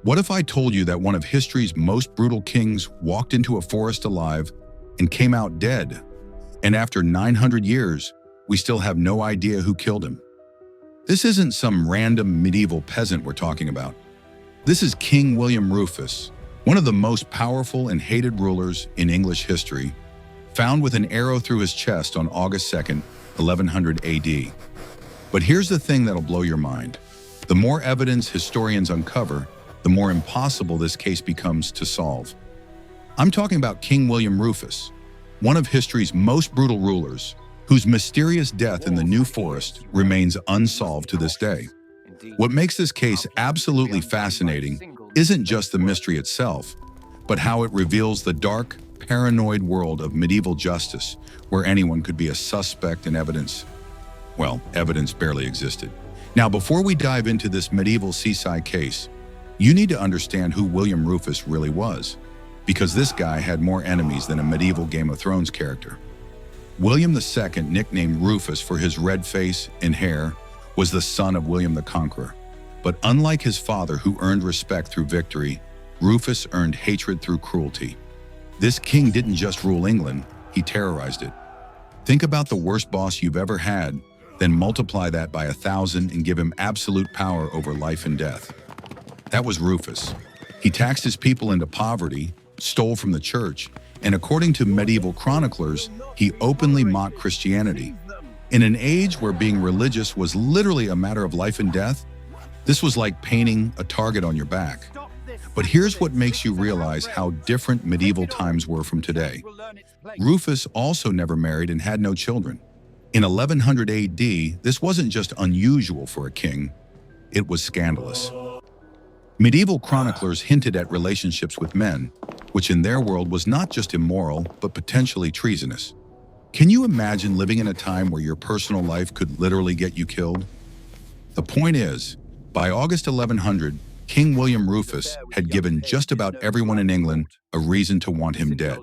What if I told you that one of history's most brutal kings walked into a forest alive and came out dead? And after 900 years, we still have no idea who killed him. This isn't some random medieval peasant we're talking about. This is King William Rufus, one of the most powerful and hated rulers in English history, found with an arrow through his chest on August 2nd, 1100 AD. But here's the thing that'll blow your mind. The more evidence historians uncover, the more impossible this case becomes to solve. I'm talking about King William Rufus, one of history's most brutal rulers, whose mysterious death in the New Forest remains unsolved to this day. What makes this case absolutely fascinating isn't just the mystery itself, but how it reveals the dark, paranoid world of medieval justice, where anyone could be a suspect and evidence barely existed. Now, before we dive into this medieval seaside case, you need to understand who William Rufus really was, because this guy had more enemies than a medieval Game of Thrones character. William II, nicknamed Rufus for his red face and hair, was the son of William the Conqueror. But unlike his father, who earned respect through victory, Rufus earned hatred through cruelty. This king didn't just rule England, he terrorized it. Think about the worst boss you've ever had, then multiply that by 1,000 and give him absolute power over life and death. That was Rufus. He taxed his people into poverty, stole from the church, and according to medieval chroniclers, he openly mocked Christianity. In an age where being religious was literally a matter of life and death, this was like painting a target on your back. But here's what makes you realize how different medieval times were from today. Rufus also never married and had no children. In 1100 AD, this wasn't just unusual for a king, it was scandalous. Medieval chroniclers hinted at relationships with men, which in their world was not just immoral, but potentially treasonous. Can you imagine living in a time where your personal life could literally get you killed? The point is, by August 1100, King William Rufus had given just about everyone in England a reason to want him dead.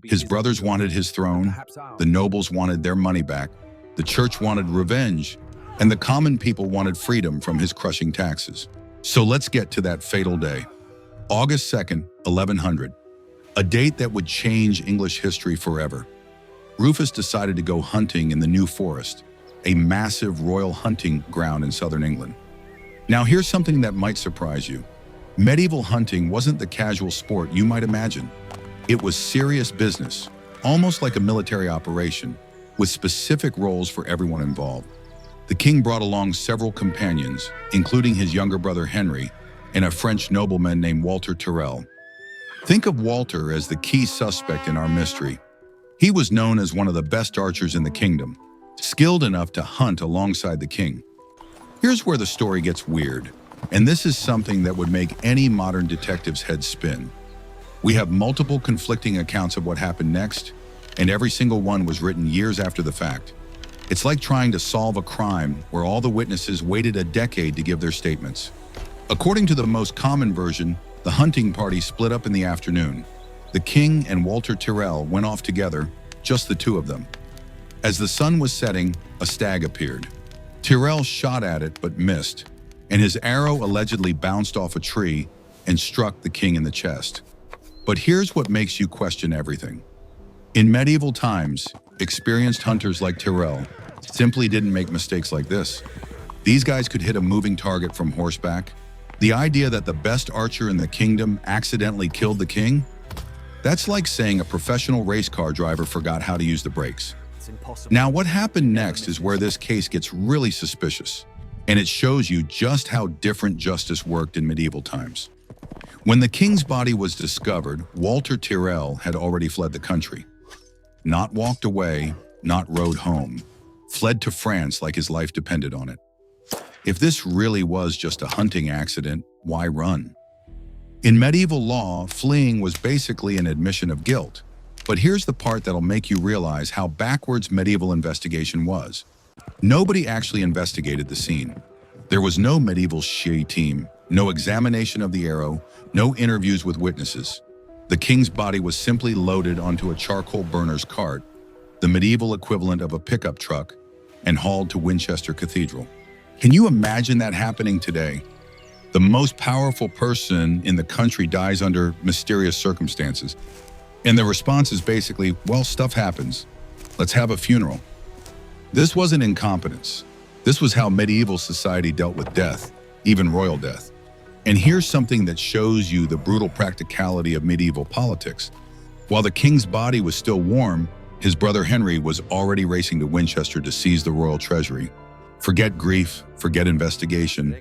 His brothers wanted his throne, the nobles wanted their money back, the church wanted revenge, and the common people wanted freedom from his crushing taxes. So let's get to that fatal day. August 2nd, 1100, a date that would change English history forever. Rufus decided to go hunting in the New Forest, a massive royal hunting ground in southern England. Now here's something that might surprise you. Medieval hunting wasn't the casual sport you might imagine. It was serious business, almost like a military operation, with specific roles for everyone involved. The king brought along several companions, including his younger brother Henry and a French nobleman named Walter Tyrrell. Think of Walter as the key suspect in our mystery. He was known as one of the best archers in the kingdom, skilled enough to hunt alongside the king. Here's where the story gets weird, and this is something that would make any modern detective's head spin. We have multiple conflicting accounts of what happened next, and every single one was written years after the fact. It's like trying to solve a crime where all the witnesses waited a decade to give their statements. According to the most common version, the hunting party split up in the afternoon. The king and Walter Tyrrell went off together, just the two of them. As the sun was setting, a stag appeared. Tyrrell shot at it but missed, and his arrow allegedly bounced off a tree and struck the king in the chest. But here's what makes you question everything. In medieval times, experienced hunters like Tyrrell simply didn't make mistakes like this. These guys could hit a moving target from horseback. The idea that the best archer in the kingdom accidentally killed the king? That's like saying a professional race car driver forgot how to use the brakes. Now, what happened next is where this case gets really suspicious, and it shows you just how different justice worked in medieval times. When the king's body was discovered, Walter Tyrrell had already fled the country. Not walked away, not rode home, fled to France like his life depended on it. If this really was just a hunting accident, why run? In medieval law, fleeing was basically an admission of guilt. But here's the part that'll make you realize how backwards medieval investigation was. Nobody actually investigated the scene. There was no medieval SHI team, no examination of the arrow, no interviews with witnesses. The king's body was simply loaded onto a charcoal burner's cart, the medieval equivalent of a pickup truck, and hauled to Winchester Cathedral. Can you imagine that happening today? The most powerful person in the country dies under mysterious circumstances. And the response is basically, well, stuff happens. Let's have a funeral. This wasn't incompetence. This was how medieval society dealt with death, even royal death. And here's something that shows you the brutal practicality of medieval politics. While the king's body was still warm, his brother Henry was already racing to Winchester to seize the royal treasury. Forget grief, forget investigation.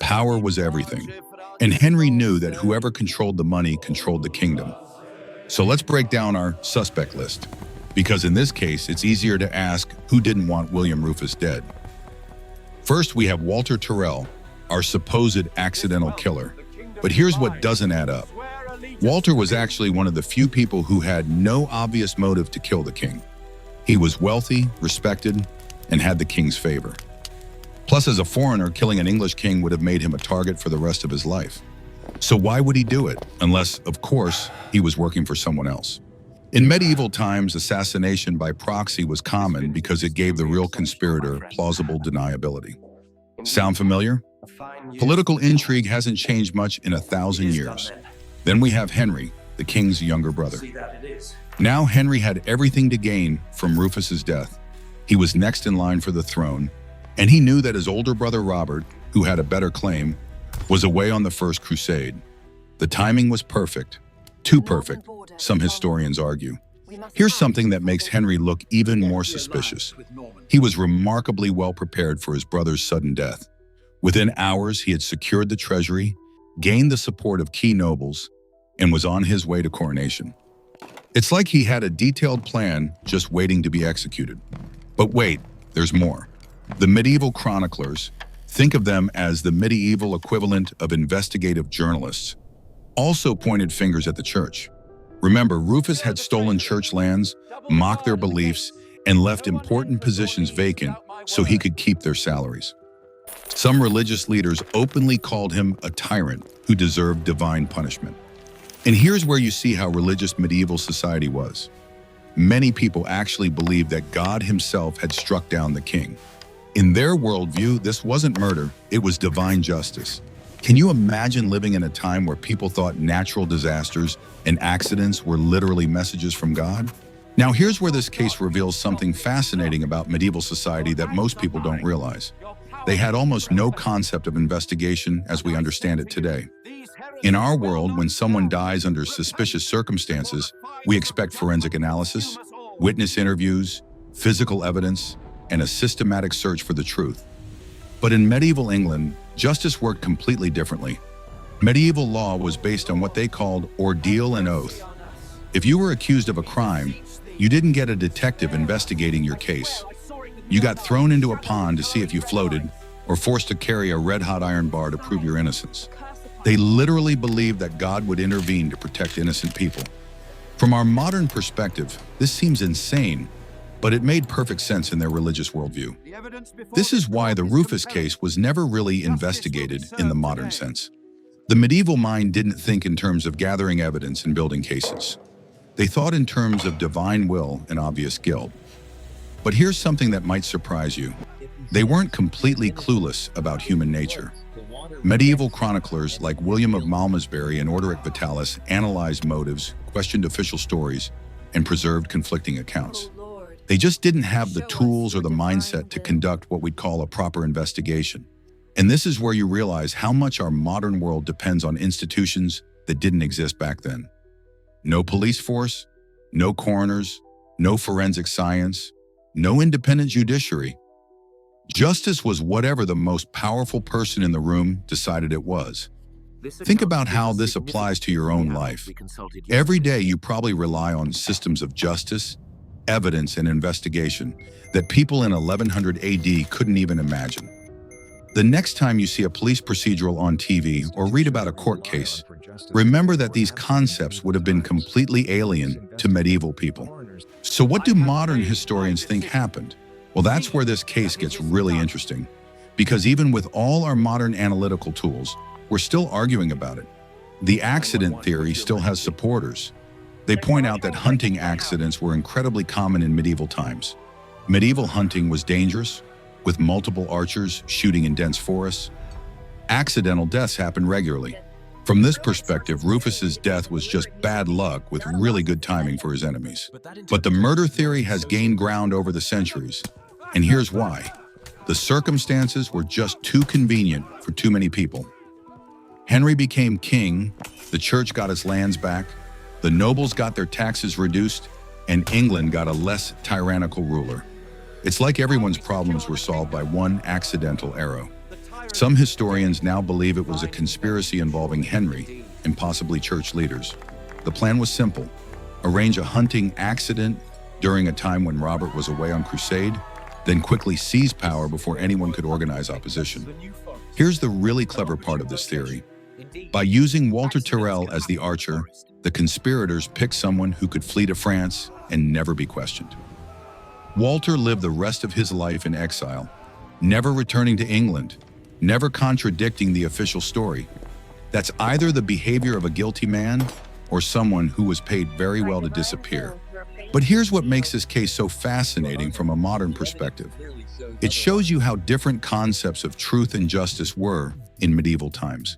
Power was everything. And Henry knew that whoever controlled the money controlled the kingdom. So let's break down our suspect list. Because in this case, it's easier to ask who didn't want William Rufus dead. First, we have Walter Tyrrell, our supposed accidental killer. But here's what doesn't add up. Walter was actually one of the few people who had no obvious motive to kill the king. He was wealthy, respected, and had the king's favor. Plus, as a foreigner, killing an English king would have made him a target for the rest of his life. So why would he do it? Unless, of course, he was working for someone else. In medieval times, assassination by proxy was common because it gave the real conspirator plausible deniability. Sound familiar? Political intrigue hasn't changed much in 1,000 years. Then we have Henry, the king's younger brother. Now Henry had everything to gain from Rufus's death. He was next in line for the throne, and he knew that his older brother Robert, who had a better claim, was away on the First Crusade. The timing was perfect. Too perfect, some historians argue. Here's something that makes Henry look even more suspicious. He was remarkably well prepared for his brother's sudden death. Within hours, he had secured the treasury, gained the support of key nobles, and was on his way to coronation. It's like he had a detailed plan just waiting to be executed. But wait, there's more. The medieval chroniclers, think of them as the medieval equivalent of investigative journalists, also pointed fingers at the church. Remember, Rufus had stolen church lands, mocked their beliefs, and left important positions vacant so he could keep their salaries. Some religious leaders openly called him a tyrant who deserved divine punishment. And here's where you see how religious medieval society was. Many people actually believed that God himself had struck down the king. In their worldview, this wasn't murder, it was divine justice. Can you imagine living in a time where people thought natural disasters and accidents were literally messages from God? Now here's where this case reveals something fascinating about medieval society that most people don't realize. They had almost no concept of investigation as we understand it today. In our world, when someone dies under suspicious circumstances, we expect forensic analysis, witness interviews, physical evidence, and a systematic search for the truth. But in medieval England, justice worked completely differently. Medieval law was based on what they called ordeal and oath. If you were accused of a crime, you didn't get a detective investigating your case. You got thrown into a pond to see if you floated, or forced to carry a red-hot iron bar to prove your innocence. They literally believed that God would intervene to protect innocent people. From our modern perspective, this seems insane, but it made perfect sense in their religious worldview. This is why the Rufus case was never really investigated in the modern sense. The medieval mind didn't think in terms of gathering evidence and building cases. They thought in terms of divine will and obvious guilt. But here's something that might surprise you. They weren't completely clueless about human nature. Medieval chroniclers like William of Malmesbury and Orderic Vitalis analyzed motives, questioned official stories, and preserved conflicting accounts. They just didn't have the tools or the mindset to conduct what we'd call a proper investigation. And this is where you realize how much our modern world depends on institutions that didn't exist back then. No police force, no coroners, no forensic science, no independent judiciary. Justice was whatever the most powerful person in the room decided it was. Think about how this applies to your own life. Every day you probably rely on systems of justice, evidence, and investigation that people in 1100 AD couldn't even imagine. The next time you see a police procedural on TV or read about a court case, remember that these concepts would have been completely alien to medieval people. So what do modern historians think happened? Well, that's where this case gets really interesting, because even with all our modern analytical tools, we're still arguing about it. The accident theory still has supporters. They point out that hunting accidents were incredibly common in medieval times. Medieval hunting was dangerous, with multiple archers shooting in dense forests. Accidental deaths happen regularly. From this perspective, Rufus's death was just bad luck with really good timing for his enemies. But the murder theory has gained ground over the centuries, and here's why. The circumstances were just too convenient for too many people. Henry became king, the church got its lands back, the nobles got their taxes reduced, and England got a less tyrannical ruler. It's like everyone's problems were solved by one accidental arrow. Some historians now believe it was a conspiracy involving Henry and possibly church leaders. The plan was simple: arrange a hunting accident during a time when Robert was away on crusade, then quickly seize power before anyone could organize opposition. Here's the really clever part of this theory. By using Walter Tyrrell as the archer, the conspirators picked someone who could flee to France and never be questioned. Walter lived the rest of his life in exile, never returning to England, never contradicting the official story. That's either the behavior of a guilty man or someone who was paid very well to disappear. But here's what makes this case so fascinating from a modern perspective. It shows you how different concepts of truth and justice were in medieval times.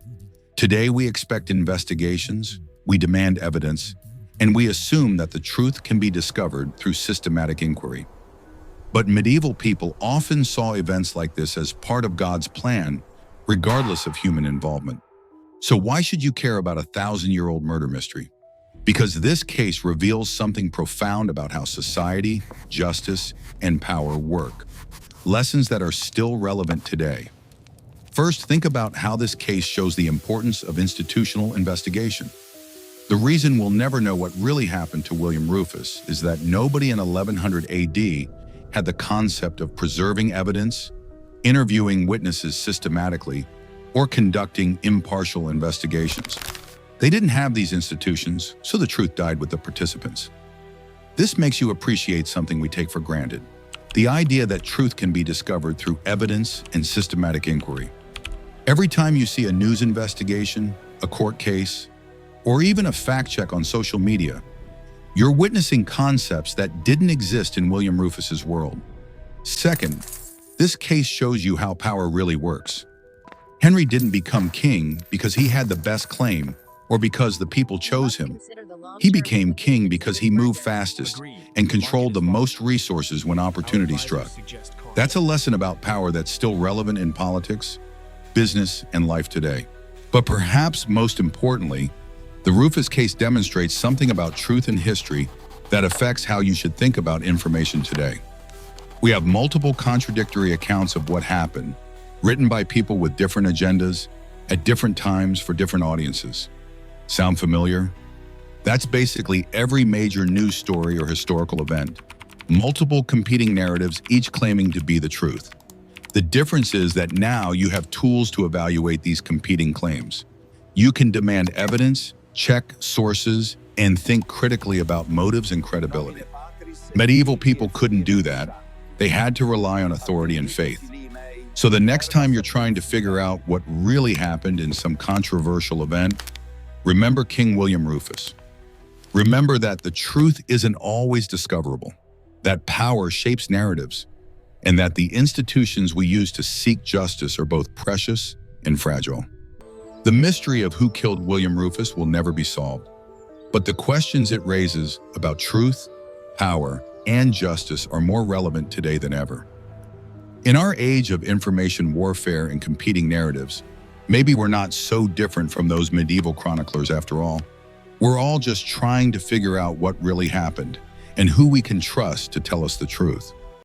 Today, we expect investigations, we demand evidence, and we assume that the truth can be discovered through systematic inquiry. But medieval people often saw events like this as part of God's plan, regardless of human involvement. So why should you care about a 1,000-year-old murder mystery? Because this case reveals something profound about how society, justice, and power work. Lessons that are still relevant today. First, think about how this case shows the importance of institutional investigation. The reason we'll never know what really happened to William Rufus is that nobody in 1100 AD had the concept of preserving evidence, interviewing witnesses systematically, or conducting impartial investigations. They didn't have these institutions, so the truth died with the participants. This makes you appreciate something we take for granted: the idea that truth can be discovered through evidence and systematic inquiry. Every time you see a news investigation, a court case, or even a fact check on social media, you're witnessing concepts that didn't exist in William Rufus's world. Second, this case shows you how power really works. Henry didn't become king because he had the best claim or because the people chose him. He became king because he moved fastest and controlled the most resources when opportunity struck. That's a lesson about power that's still relevant in politics, business, and life today. But perhaps most importantly, the Rufus case demonstrates something about truth and history that affects how you should think about information today. We have multiple contradictory accounts of what happened, written by people with different agendas, at different times for different audiences. Sound familiar? That's basically every major news story or historical event. Multiple competing narratives, each claiming to be the truth. The difference is that now you have tools to evaluate these competing claims. You can demand evidence, check sources, and think critically about motives and credibility. Medieval people couldn't do that. They had to rely on authority and faith. So the next time you're trying to figure out what really happened in some controversial event, remember King William Rufus. Remember that the truth isn't always discoverable, that power shapes narratives, and that the institutions we use to seek justice are both precious and fragile. The mystery of who killed William Rufus will never be solved, but the questions it raises about truth, power, and justice are more relevant today than ever. In our age of information warfare and competing narratives, maybe we're not so different from those medieval chroniclers after all. We're all just trying to figure out what really happened and who we can trust to tell us the truth.